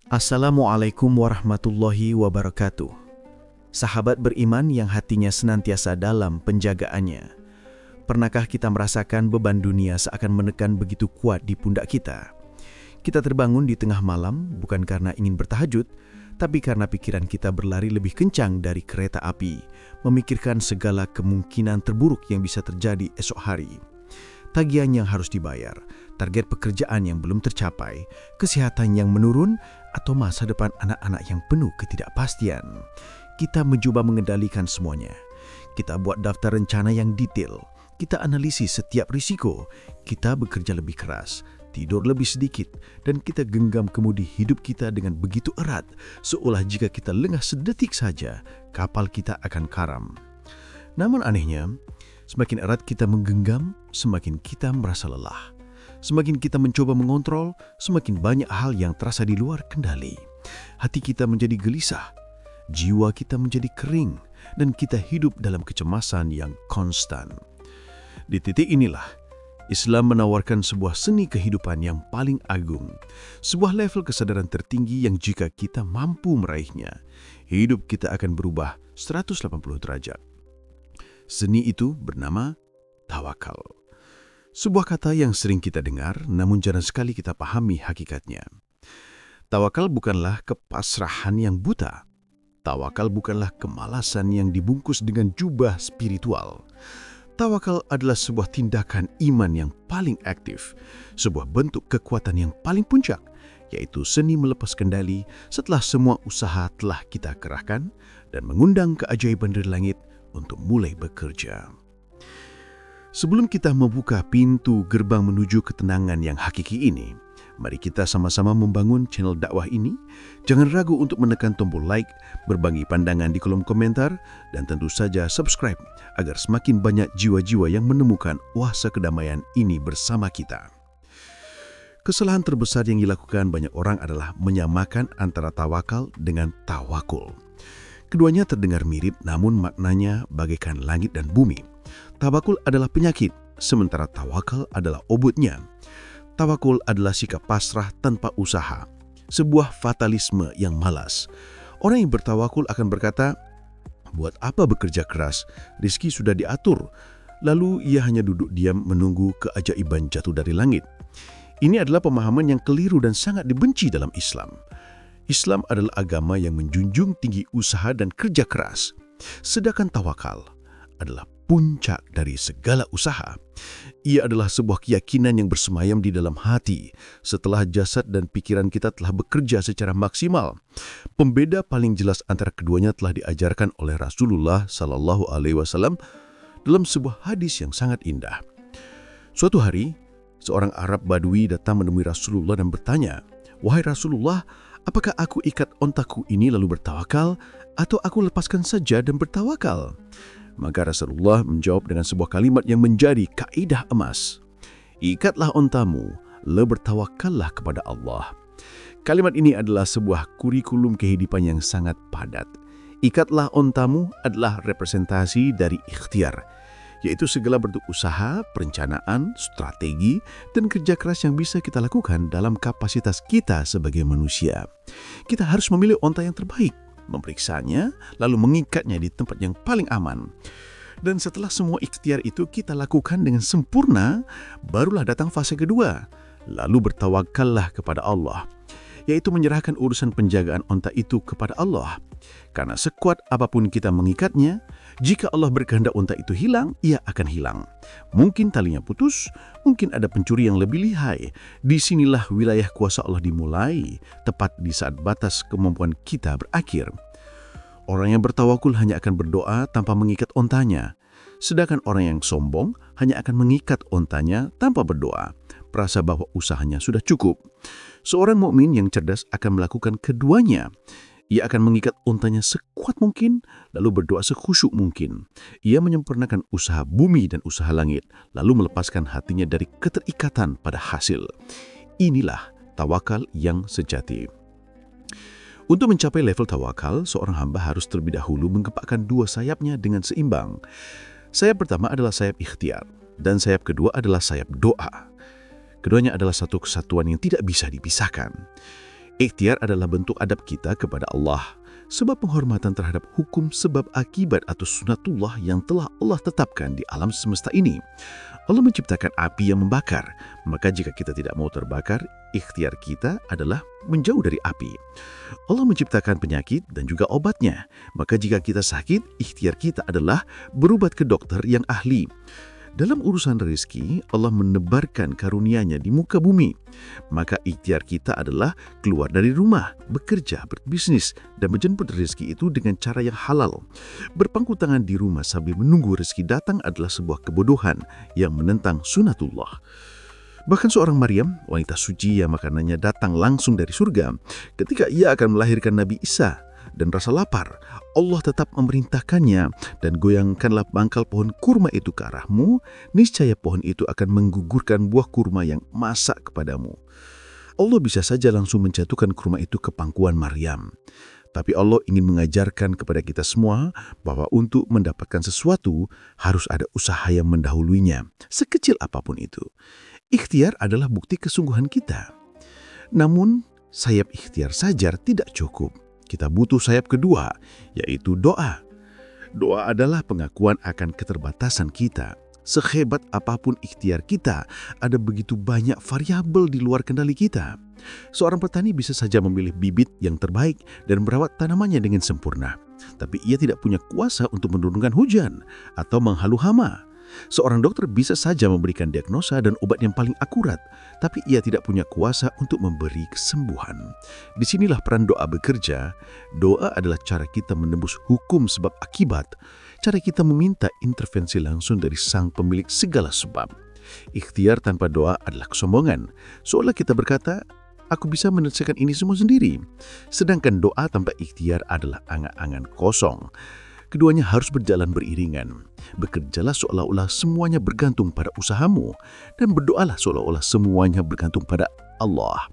Assalamualaikum warahmatullahi wabarakatuh. Sahabat beriman yang hatinya senantiasa dalam penjagaannya. Pernahkah kita merasakan beban dunia seakan menekan begitu kuat di pundak kita? Kita terbangun di tengah malam bukan karena ingin bertahajud, tapi karena pikiran kita berlari lebih kencang dari kereta api, memikirkan segala kemungkinan terburuk yang bisa terjadi esok hari. Tagihan yang harus dibayar, target pekerjaan yang belum tercapai, kesehatan yang menurun, atau masa depan anak-anak yang penuh ketidakpastian. Kita mencoba mengendalikan semuanya. Kita buat daftar rencana yang detail. Kita analisis setiap risiko. Kita bekerja lebih keras, tidur lebih sedikit, dan kita genggam kemudi hidup kita dengan begitu erat, seolah jika kita lengah sedetik saja, kapal kita akan karam. Namun anehnya, semakin erat kita menggenggam, semakin kita merasa lelah. Semakin kita mencoba mengontrol, semakin banyak hal yang terasa di luar kendali. Hati kita menjadi gelisah, jiwa kita menjadi kering, dan kita hidup dalam kecemasan yang konstan. Di titik inilah, Islam menawarkan sebuah seni kehidupan yang paling agung, sebuah level kesadaran tertinggi yang jika kita mampu meraihnya, hidup kita akan berubah 180 derajat. Seni itu bernama tawakal. Sebuah kata yang sering kita dengar, namun jarang sekali kita pahami hakikatnya. Tawakal bukanlah kepasrahan yang buta. Tawakal bukanlah kemalasan yang dibungkus dengan jubah spiritual. Tawakal adalah sebuah tindakan iman yang paling aktif, sebuah bentuk kekuatan yang paling puncak, yaitu seni melepas kendali setelah semua usaha telah kita kerahkan dan mengundang keajaiban dari langit untuk mulai bekerja. Sebelum kita membuka pintu gerbang menuju ketenangan yang hakiki ini, mari kita sama-sama membangun channel dakwah ini. Jangan ragu untuk menekan tombol like, berbagi pandangan di kolom komentar, dan tentu saja subscribe agar semakin banyak jiwa-jiwa yang menemukan oase kedamaian ini bersama kita. Kesalahan terbesar yang dilakukan banyak orang adalah menyamakan antara tawakal dengan tawakul. Keduanya terdengar mirip, namun maknanya bagaikan langit dan bumi. Tawakul adalah penyakit, sementara tawakal adalah obatnya. Tawakul adalah sikap pasrah tanpa usaha, sebuah fatalisme yang malas. Orang yang bertawakul akan berkata, buat apa bekerja keras, rezeki sudah diatur. Lalu ia hanya duduk diam menunggu keajaiban jatuh dari langit. Ini adalah pemahaman yang keliru dan sangat dibenci dalam Islam. Islam adalah agama yang menjunjung tinggi usaha dan kerja keras. Sedangkan tawakal adalah puncak dari segala usaha. Ia adalah sebuah keyakinan yang bersemayam di dalam hati setelah jasad dan pikiran kita telah bekerja secara maksimal. Pembeda paling jelas antara keduanya telah diajarkan oleh Rasulullah SAW dalam sebuah hadis yang sangat indah. Suatu hari, seorang Arab Badui datang menemui Rasulullah dan bertanya, "Wahai Rasulullah, apakah aku ikat ontaku ini lalu bertawakal, atau aku lepaskan saja dan bertawakal?" Maka Rasulullah menjawab dengan sebuah kalimat yang menjadi kaidah emas. Ikatlah ontamu, lalu bertawakallah kepada Allah. Kalimat ini adalah sebuah kurikulum kehidupan yang sangat padat. Ikatlah ontamu adalah representasi dari ikhtiar, yaitu segala bentuk usaha, perencanaan, strategi, dan kerja keras yang bisa kita lakukan dalam kapasitas kita sebagai manusia. Kita harus memilih onta yang terbaik, memeriksanya, lalu mengikatnya di tempat yang paling aman. Dan setelah semua ikhtiar itu kita lakukan dengan sempurna, barulah datang fase kedua. Lalu bertawakallah kepada Allah, yaitu menyerahkan urusan penjagaan onta itu kepada Allah. Karena sekuat apapun kita mengikatnya, jika Allah berkehendak onta itu hilang, ia akan hilang. Mungkin talinya putus, mungkin ada pencuri yang lebih lihai. Disinilah wilayah kuasa Allah dimulai, tepat di saat batas kemampuan kita berakhir. Orang yang bertawakul hanya akan berdoa tanpa mengikat ontanya. Sedangkan orang yang sombong hanya akan mengikat ontanya tanpa berdoa, merasa bahwa usahanya sudah cukup. Seorang mukmin yang cerdas akan melakukan keduanya. Ia akan mengikat ontanya sekuat mungkin, lalu berdoa sekhusyuk mungkin. Ia menyempurnakan usaha bumi dan usaha langit, lalu melepaskan hatinya dari keterikatan pada hasil. Inilah tawakal yang sejati. Untuk mencapai level tawakal, seorang hamba harus terlebih dahulu menggepakkan dua sayapnya dengan seimbang. Sayap pertama adalah sayap ikhtiar, dan sayap kedua adalah sayap doa. Keduanya adalah satu kesatuan yang tidak bisa dipisahkan. Ikhtiar adalah bentuk adab kita kepada Allah, sebab penghormatan terhadap hukum sebab akibat atau sunatullah yang telah Allah tetapkan di alam semesta ini. Allah menciptakan api yang membakar, maka jika kita tidak mau terbakar, ikhtiar kita adalah menjauh dari api. Allah menciptakan penyakit dan juga obatnya, maka jika kita sakit, ikhtiar kita adalah berobat ke dokter yang ahli. Dalam urusan rezeki, Allah menebarkan karunia-Nya di muka bumi. Maka ikhtiar kita adalah keluar dari rumah, bekerja, berbisnis, dan menjemput rezeki itu dengan cara yang halal. Berpangku tangan di rumah sambil menunggu rezeki datang adalah sebuah kebodohan yang menentang sunatullah. Bahkan seorang Maryam, wanita suci yang makanannya datang langsung dari surga, ketika ia akan melahirkan Nabi Isa dan rasa lapar, Allah tetap memerintahkannya, dan goyangkanlah bangkal pohon kurma itu ke arahmu, niscaya pohon itu akan menggugurkan buah kurma yang masak kepadamu. Allah bisa saja langsung menjatuhkan kurma itu ke pangkuan Maryam. Tapi Allah ingin mengajarkan kepada kita semua bahwa untuk mendapatkan sesuatu harus ada usaha yang mendahuluinya, sekecil apapun itu. Ikhtiar adalah bukti kesungguhan kita. Namun, sayap ikhtiar saja tidak cukup. Kita butuh sayap kedua, yaitu doa. Doa adalah pengakuan akan keterbatasan kita. Sehebat apapun ikhtiar kita, ada begitu banyak variabel di luar kendali kita. Seorang petani bisa saja memilih bibit yang terbaik dan merawat tanamannya dengan sempurna. Tapi ia tidak punya kuasa untuk menurunkan hujan atau menghalu hama. Seorang dokter bisa saja memberikan diagnosa dan obat yang paling akurat, tapi ia tidak punya kuasa untuk memberi kesembuhan. Disinilah peran doa bekerja. Doa adalah cara kita menembus hukum sebab akibat, cara kita meminta intervensi langsung dari Sang Pemilik segala sebab. Ikhtiar tanpa doa adalah kesombongan, seolah kita berkata, aku bisa menyelesaikan ini semua sendiri. Sedangkan doa tanpa ikhtiar adalah angan-angan kosong. Keduanya harus berjalan beriringan. Bekerjalah seolah-olah semuanya bergantung pada usahamu, dan berdoalah seolah-olah semuanya bergantung pada Allah.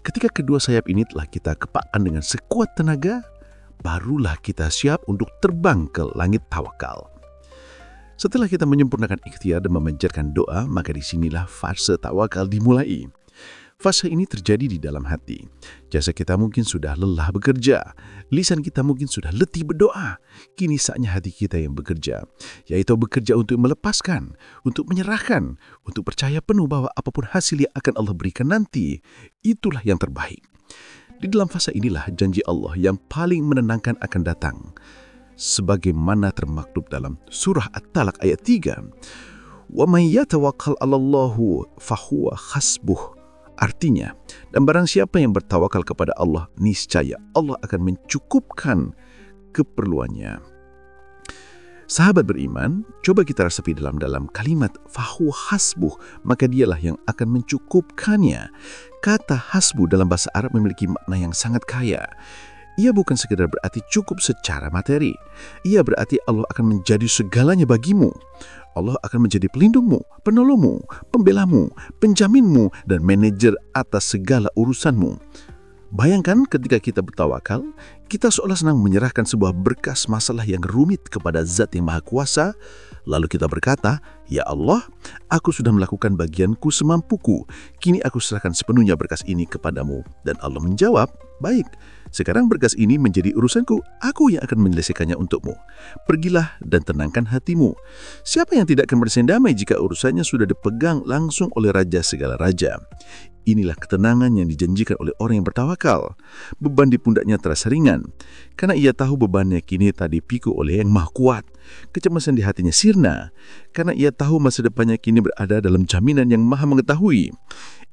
Ketika kedua sayap ini telah kita kepakkan dengan sekuat tenaga, barulah kita siap untuk terbang ke langit tawakal. Setelah kita menyempurnakan ikhtiar dan memanjatkan doa, maka disinilah fase tawakal dimulai. Fase ini terjadi di dalam hati. Jasa kita mungkin sudah lelah bekerja. Lisan kita mungkin sudah letih berdoa. Kini saatnya hati kita yang bekerja. Yaitu bekerja untuk melepaskan, untuk menyerahkan, untuk percaya penuh bahwa apapun hasil yang akan Allah berikan nanti, itulah yang terbaik. Di dalam fase inilah janji Allah yang paling menenangkan akan datang. Sebagaimana termaktub dalam surah At-Talaq ayat 3. Wa may yatawakkal 'alallahu fahuwa hasbuh. Artinya, dan barang siapa yang bertawakal kepada Allah, niscaya Allah akan mencukupkan keperluannya. Sahabat beriman, coba kita resapi dalam kalimat fahu hasbuh, maka dialah yang akan mencukupkannya. Kata hasbuh dalam bahasa Arab memiliki makna yang sangat kaya. Ia bukan sekedar berarti cukup secara materi. Ia berarti Allah akan menjadi segalanya bagimu. Allah akan menjadi pelindungmu, penolongmu, pembelamu, penjaminmu, dan manajer atas segala urusanmu. Bayangkan ketika kita bertawakal, kita seolah senang menyerahkan sebuah berkas masalah yang rumit kepada Zat yang Maha Kuasa. Lalu kita berkata, ya Allah, aku sudah melakukan bagianku semampuku. Kini aku serahkan sepenuhnya berkas ini kepadamu. Dan Allah menjawab, baik, sekarang berkas ini menjadi urusanku. Aku yang akan menyelesaikannya untukmu. Pergilah dan tenangkan hatimu. Siapa yang tidak akan merasa damai jika urusannya sudah dipegang langsung oleh Raja segala raja? Inilah ketenangan yang dijanjikan oleh orang yang bertawakal. Beban di pundaknya terasa ringan, karena ia tahu bebannya kini tak dipikul oleh Yang Maha Kuat. Kecemasan di hatinya sirna, karena ia tahu masa depannya kini berada dalam jaminan Yang Maha Mengetahui.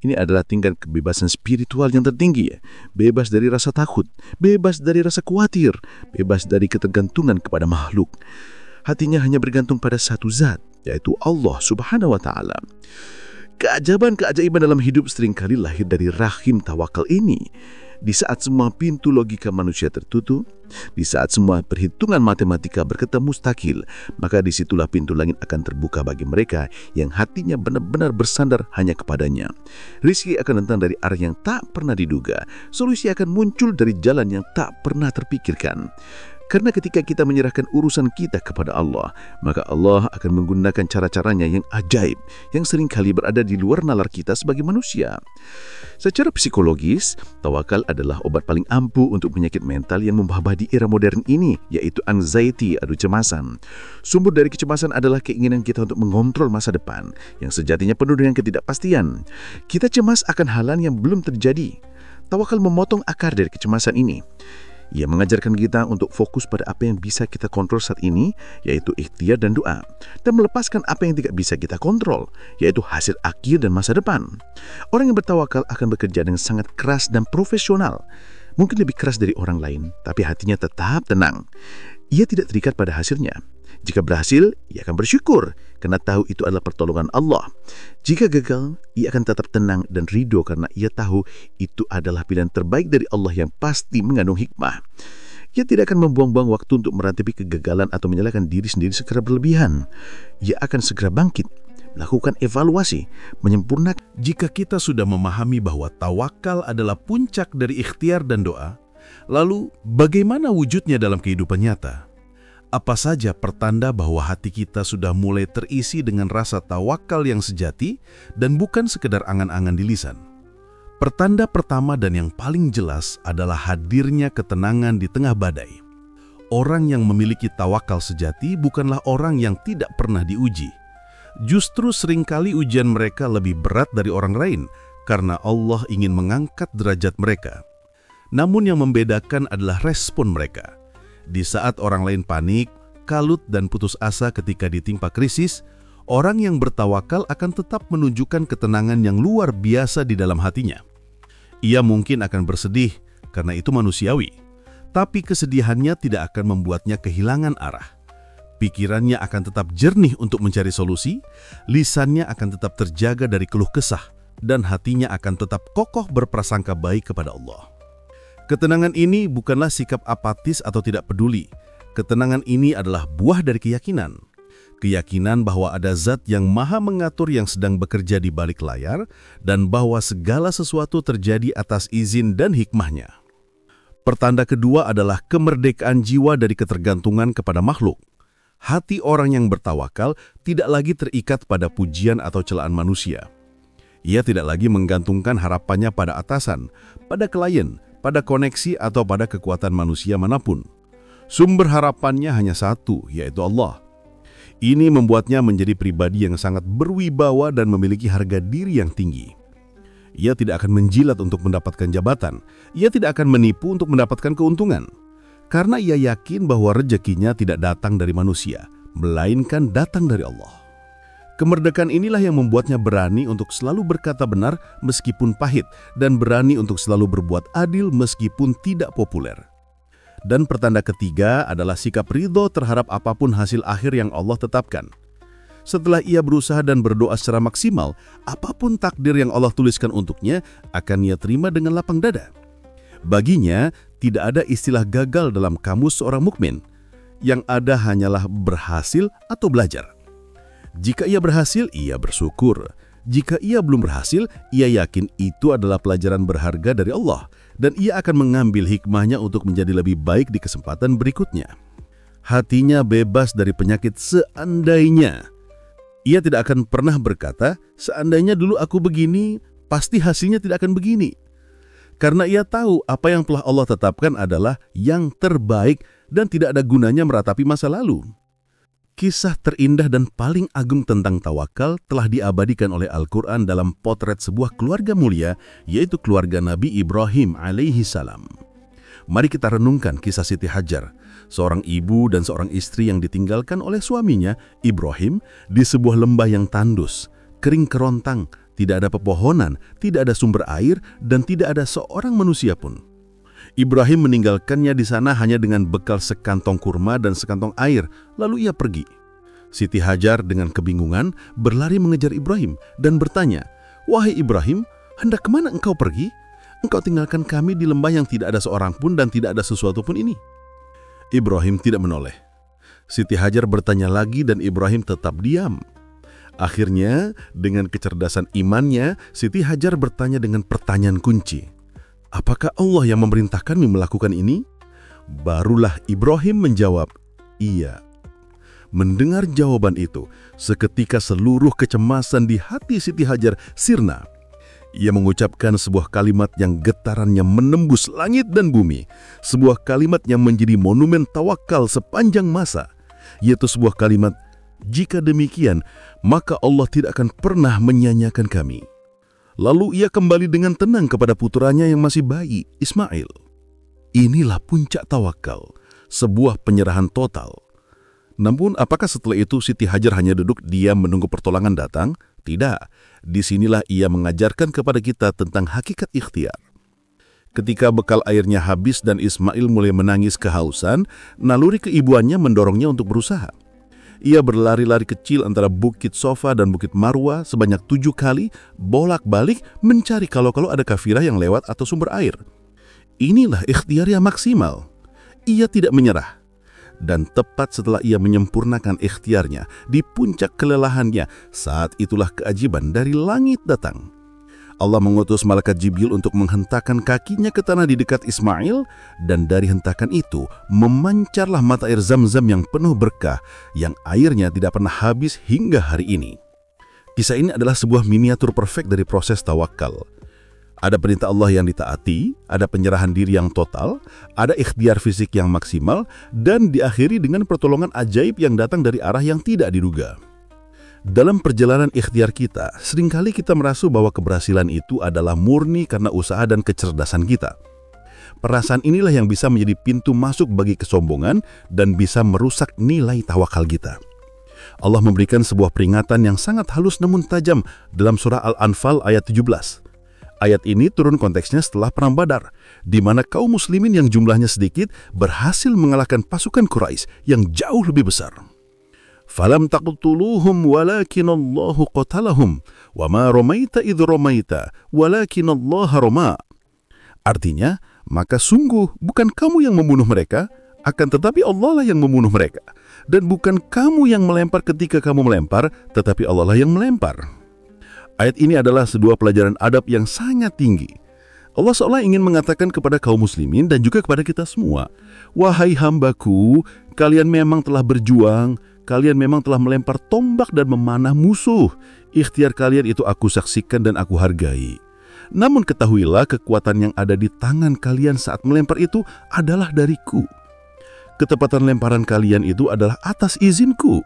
Ini adalah tingkat kebebasan spiritual yang tertinggi. Bebas dari rasa takut, bebas dari rasa khawatir, bebas dari ketergantungan kepada makhluk. Hatinya hanya bergantung pada satu zat, yaitu Allah Subhanahu wa Ta'ala. Keajaiban-keajaiban dalam hidup seringkali lahir dari rahim tawakal ini. Di saat semua pintu logika manusia tertutup, di saat semua perhitungan matematika berkata mustakil, maka disitulah pintu langit akan terbuka bagi mereka yang hatinya benar-benar bersandar hanya kepadanya. Rizki akan datang dari arah yang tak pernah diduga. Solusi akan muncul dari jalan yang tak pernah terpikirkan. Karena ketika kita menyerahkan urusan kita kepada Allah, maka Allah akan menggunakan cara-caranya yang ajaib, yang seringkali berada di luar nalar kita sebagai manusia. Secara psikologis, tawakal adalah obat paling ampuh untuk penyakit mental yang membabah di era modern ini, yaitu anxiety atau kecemasan. Sumber dari kecemasan adalah keinginan kita untuk mengontrol masa depan, yang sejatinya penuh dengan ketidakpastian. Kita cemas akan hal yang belum terjadi. Tawakal memotong akar dari kecemasan ini. Ia mengajarkan kita untuk fokus pada apa yang bisa kita kontrol saat ini, yaitu ikhtiar dan doa, dan melepaskan apa yang tidak bisa kita kontrol, yaitu hasil akhir dan masa depan. Orang yang bertawakal akan bekerja dengan sangat keras dan profesional, mungkin lebih keras dari orang lain, tapi hatinya tetap tenang. Ia tidak terikat pada hasilnya. Jika berhasil, ia akan bersyukur karena tahu itu adalah pertolongan Allah. Jika gagal, ia akan tetap tenang dan ridho karena ia tahu itu adalah pilihan terbaik dari Allah yang pasti mengandung hikmah. Ia tidak akan membuang-buang waktu untuk meratapi kegagalan atau menyalahkan diri sendiri secara berlebihan. Ia akan segera bangkit, melakukan evaluasi, menyempurnakan. Jika kita sudah memahami bahwa tawakal adalah puncak dari ikhtiar dan doa, lalu bagaimana wujudnya dalam kehidupan nyata? Apa saja pertanda bahwa hati kita sudah mulai terisi dengan rasa tawakal yang sejati dan bukan sekedar angan-angan di lisan? Pertanda pertama dan yang paling jelas adalah hadirnya ketenangan di tengah badai. Orang yang memiliki tawakal sejati bukanlah orang yang tidak pernah diuji. Justru seringkali ujian mereka lebih berat dari orang lain karena Allah ingin mengangkat derajat mereka. Namun yang membedakan adalah respon mereka. Di saat orang lain panik, kalut dan putus asa ketika ditimpa krisis, orang yang bertawakal akan tetap menunjukkan ketenangan yang luar biasa di dalam hatinya. Ia mungkin akan bersedih karena itu manusiawi, tapi kesedihannya tidak akan membuatnya kehilangan arah. Pikirannya akan tetap jernih untuk mencari solusi, lisannya akan tetap terjaga dari keluh kesah, dan hatinya akan tetap kokoh berprasangka baik kepada Allah. Ketenangan ini bukanlah sikap apatis atau tidak peduli. Ketenangan ini adalah buah dari keyakinan. Keyakinan bahwa ada zat yang maha mengatur yang sedang bekerja di balik layar dan bahwa segala sesuatu terjadi atas izin dan hikmahnya. Pertanda kedua adalah kemerdekaan jiwa dari ketergantungan kepada makhluk. Hati orang yang bertawakal tidak lagi terikat pada pujian atau celaan manusia. Ia tidak lagi menggantungkan harapannya pada atasan, pada klien, pada koneksi atau pada kekuatan manusia manapun. Sumber harapannya hanya satu, yaitu Allah. Ini membuatnya menjadi pribadi yang sangat berwibawa dan memiliki harga diri yang tinggi. Ia tidak akan menjilat untuk mendapatkan jabatan. Ia tidak akan menipu untuk mendapatkan keuntungan. Karena ia yakin bahwa rezekinya tidak datang dari manusia, melainkan datang dari Allah. Kemerdekaan inilah yang membuatnya berani untuk selalu berkata benar meskipun pahit dan berani untuk selalu berbuat adil meskipun tidak populer. Dan pertanda ketiga adalah sikap ridho terhadap apapun hasil akhir yang Allah tetapkan. Setelah ia berusaha dan berdoa secara maksimal, apapun takdir yang Allah tuliskan untuknya akan ia terima dengan lapang dada. Baginya, tidak ada istilah gagal dalam kamus seorang mukmin. Yang ada hanyalah berhasil atau belajar. Jika ia berhasil, ia bersyukur. Jika ia belum berhasil, ia yakin itu adalah pelajaran berharga dari Allah dan ia akan mengambil hikmahnya untuk menjadi lebih baik di kesempatan berikutnya. Hatinya bebas dari penyakit seandainya. Ia tidak akan pernah berkata, seandainya dulu aku begini, pasti hasilnya tidak akan begini. Karena ia tahu apa yang telah Allah tetapkan adalah yang terbaik dan tidak ada gunanya meratapi masa lalu. Kisah terindah dan paling agung tentang tawakal telah diabadikan oleh Al-Quran dalam potret sebuah keluarga mulia, yaitu keluarga Nabi Ibrahim alaihi salam. Mari kita renungkan kisah Siti Hajar, seorang ibu dan seorang istri yang ditinggalkan oleh suaminya, Ibrahim, di sebuah lembah yang tandus, kering kerontang, tidak ada pepohonan, tidak ada sumber air, dan tidak ada seorang manusia pun. Ibrahim meninggalkannya di sana hanya dengan bekal sekantong kurma dan sekantong air, lalu ia pergi. Siti Hajar dengan kebingungan berlari mengejar Ibrahim dan bertanya, "Wahai Ibrahim, hendak kemana engkau pergi? Engkau tinggalkan kami di lembah yang tidak ada seorang pun dan tidak ada sesuatu pun ini." Ibrahim tidak menoleh. Siti Hajar bertanya lagi dan Ibrahim tetap diam. Akhirnya, dengan kecerdasan imannya, Siti Hajar bertanya dengan pertanyaan kunci. Apakah Allah yang memerintahkanmu melakukan ini? Barulah Ibrahim menjawab, "Iya." Mendengar jawaban itu, seketika seluruh kecemasan di hati Siti Hajar sirna. Ia mengucapkan sebuah kalimat yang getarannya menembus langit dan bumi, sebuah kalimat yang menjadi monumen tawakal sepanjang masa, yaitu sebuah kalimat, "Jika demikian, maka Allah tidak akan pernah menyanyiakan kami." Lalu ia kembali dengan tenang kepada putranya yang masih bayi, Ismail. Inilah puncak tawakal, sebuah penyerahan total. Namun, apakah setelah itu Siti Hajar hanya duduk diam menunggu pertolongan datang? Tidak. Disinilah ia mengajarkan kepada kita tentang hakikat ikhtiar. Ketika bekal airnya habis dan Ismail mulai menangis kehausan, naluri keibuannya mendorongnya untuk berusaha. Ia berlari-lari kecil antara Bukit Sofa dan Bukit Marwa sebanyak 7 kali, bolak-balik mencari kalau-kalau ada kafirah yang lewat atau sumber air. Inilah ikhtiar yang maksimal. Ia tidak menyerah. Dan tepat setelah ia menyempurnakan ikhtiarnya, di puncak kelelahannya, saat itulah keajaiban dari langit datang. Allah mengutus malaikat Jibril untuk menghentakkan kakinya ke tanah di dekat Ismail, dan dari hentakan itu memancarlah mata air Zam-Zam yang penuh berkah, yang airnya tidak pernah habis hingga hari ini. Kisah ini adalah sebuah miniatur perfect dari proses tawakal. Ada perintah Allah yang ditaati, ada penyerahan diri yang total, ada ikhtiar fisik yang maksimal, dan diakhiri dengan pertolongan ajaib yang datang dari arah yang tidak diduga. Dalam perjalanan ikhtiar kita, seringkali kita merasa bahwa keberhasilan itu adalah murni karena usaha dan kecerdasan kita. Perasaan inilah yang bisa menjadi pintu masuk bagi kesombongan dan bisa merusak nilai tawakal kita. Allah memberikan sebuah peringatan yang sangat halus namun tajam dalam surah Al-Anfal ayat 17. Ayat ini turun konteksnya setelah Perang Badar, di mana kaum muslimin yang jumlahnya sedikit berhasil mengalahkan pasukan Quraisy yang jauh lebih besar. "Falam taqtuluhum walakinallahu qatalahum wa ma ramaita idh ramaita walakinallaha rama." Artinya, maka sungguh bukan kamu yang membunuh mereka, akan tetapi Allah lah yang membunuh mereka. Dan bukan kamu yang melempar ketika kamu melempar, tetapi Allah lah yang melempar. Ayat ini adalah sebuah pelajaran adab yang sangat tinggi. Allah seolah ingin mengatakan kepada kaum muslimin dan juga kepada kita semua, "Wahai hambaku, kalian memang telah berjuang, kalian memang telah melempar tombak dan memanah musuh. Ikhtiar kalian itu aku saksikan dan aku hargai. Namun ketahuilah kekuatan yang ada di tangan kalian saat melempar itu adalah dariku. Ketepatan lemparan kalian itu adalah atas izinku.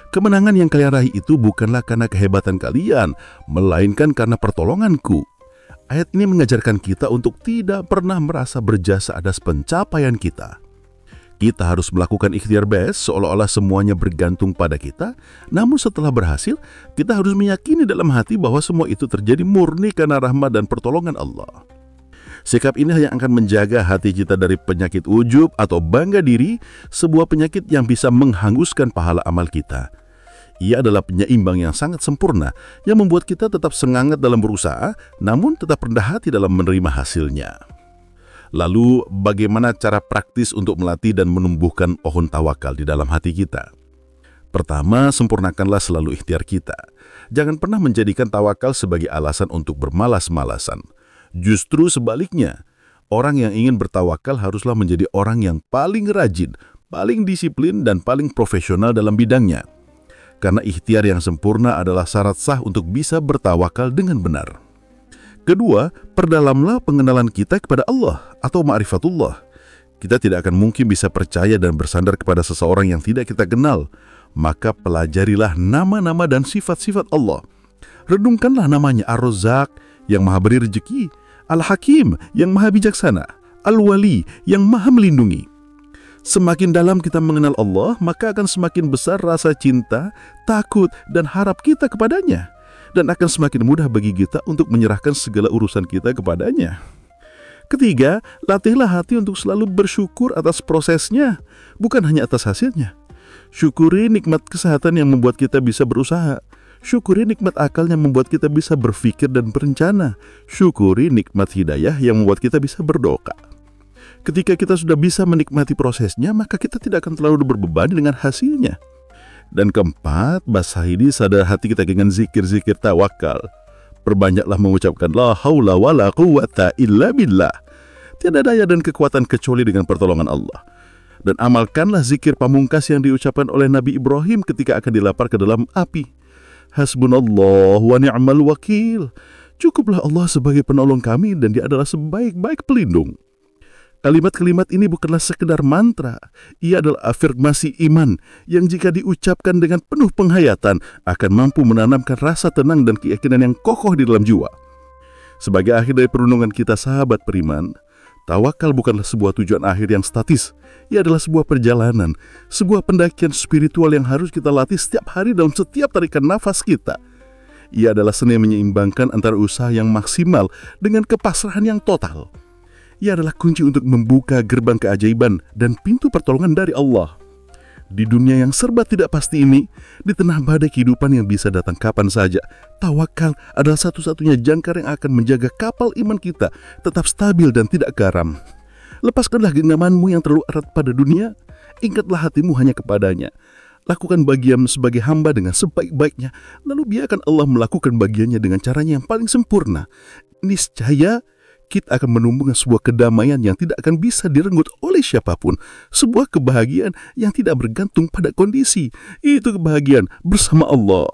Kemenangan yang kalian raih itu bukanlah karena kehebatan kalian, melainkan karena pertolonganku." Ayat ini mengajarkan kita untuk tidak pernah merasa berjasa atas pencapaian kita. Kita harus melakukan ikhtiar best seolah-olah semuanya bergantung pada kita, namun setelah berhasil, kita harus meyakini dalam hati bahwa semua itu terjadi murni karena rahmat dan pertolongan Allah. Sikap ini yang akan menjaga hati kita dari penyakit ujub atau bangga diri, sebuah penyakit yang bisa menghanguskan pahala amal kita. Ia adalah penyeimbang yang sangat sempurna, yang membuat kita tetap semangat dalam berusaha, namun tetap rendah hati dalam menerima hasilnya. Lalu, bagaimana cara praktis untuk melatih dan menumbuhkan pohon tawakal di dalam hati kita? Pertama, sempurnakanlah selalu ikhtiar kita. Jangan pernah menjadikan tawakal sebagai alasan untuk bermalas-malasan. Justru sebaliknya, orang yang ingin bertawakal haruslah menjadi orang yang paling rajin, paling disiplin, dan paling profesional dalam bidangnya. Karena ikhtiar yang sempurna adalah syarat sah untuk bisa bertawakal dengan benar. Kedua, perdalamlah pengenalan kita kepada Allah atau ma'rifatullah. Kita tidak akan mungkin bisa percaya dan bersandar kepada seseorang yang tidak kita kenal. Maka pelajarilah nama-nama dan sifat-sifat Allah. Renungkanlah namanya Ar-Razzaq yang maha beri rezeki, Al-Hakim yang maha bijaksana, Al-Wali yang maha melindungi. Semakin dalam kita mengenal Allah, maka akan semakin besar rasa cinta, takut, dan harap kita kepadanya. Dan akan semakin mudah bagi kita untuk menyerahkan segala urusan kita kepadanya. Ketiga, latihlah hati untuk selalu bersyukur atas prosesnya, bukan hanya atas hasilnya. Syukuri nikmat kesehatan yang membuat kita bisa berusaha. Syukuri nikmat akal yang membuat kita bisa berpikir dan berencana. Syukuri nikmat hidayah yang membuat kita bisa berdoa. Ketika kita sudah bisa menikmati prosesnya, maka kita tidak akan terlalu berbebani dengan hasilnya. Dan keempat, basahi sadar hati kita dengan zikir-zikir tawakal. Perbanyaklah mengucapkan la haula wala quwata illa billah. Tiada daya dan kekuatan kecuali dengan pertolongan Allah. Dan amalkanlah zikir pamungkas yang diucapkan oleh Nabi Ibrahim ketika akan dilempar ke dalam api. Hasbunallah wa ni'mal wakil. Cukuplah Allah sebagai penolong kami dan Dia adalah sebaik-baik pelindung. Kalimat-kalimat ini bukanlah sekedar mantra. Ia adalah afirmasi iman yang jika diucapkan dengan penuh penghayatan akan mampu menanamkan rasa tenang dan keyakinan yang kokoh di dalam jiwa. Sebagai akhir dari perundungan kita sahabat beriman, tawakal bukanlah sebuah tujuan akhir yang statis. Ia adalah sebuah perjalanan, sebuah pendakian spiritual yang harus kita latih setiap hari dalam setiap tarikan nafas kita. Ia adalah seni menyeimbangkan antara usaha yang maksimal dengan kepasrahan yang total. Ia adalah kunci untuk membuka gerbang keajaiban dan pintu pertolongan dari Allah. Di dunia yang serba tidak pasti ini, di tengah badai kehidupan yang bisa datang kapan saja, tawakal adalah satu-satunya jangkar yang akan menjaga kapal iman kita tetap stabil dan tidak garam. Lepaskanlah genggamanmu yang terlalu erat pada dunia, ingatlah hatimu hanya kepadanya. Lakukan bagian sebagai hamba dengan sebaik-baiknya, lalu biarkan Allah melakukan bagiannya dengan caranya yang paling sempurna. Niscaya kita akan menumbuhkan sebuah kedamaian yang tidak akan bisa direnggut oleh siapapun. Sebuah kebahagiaan yang tidak bergantung pada kondisi. Itu kebahagiaan bersama Allah.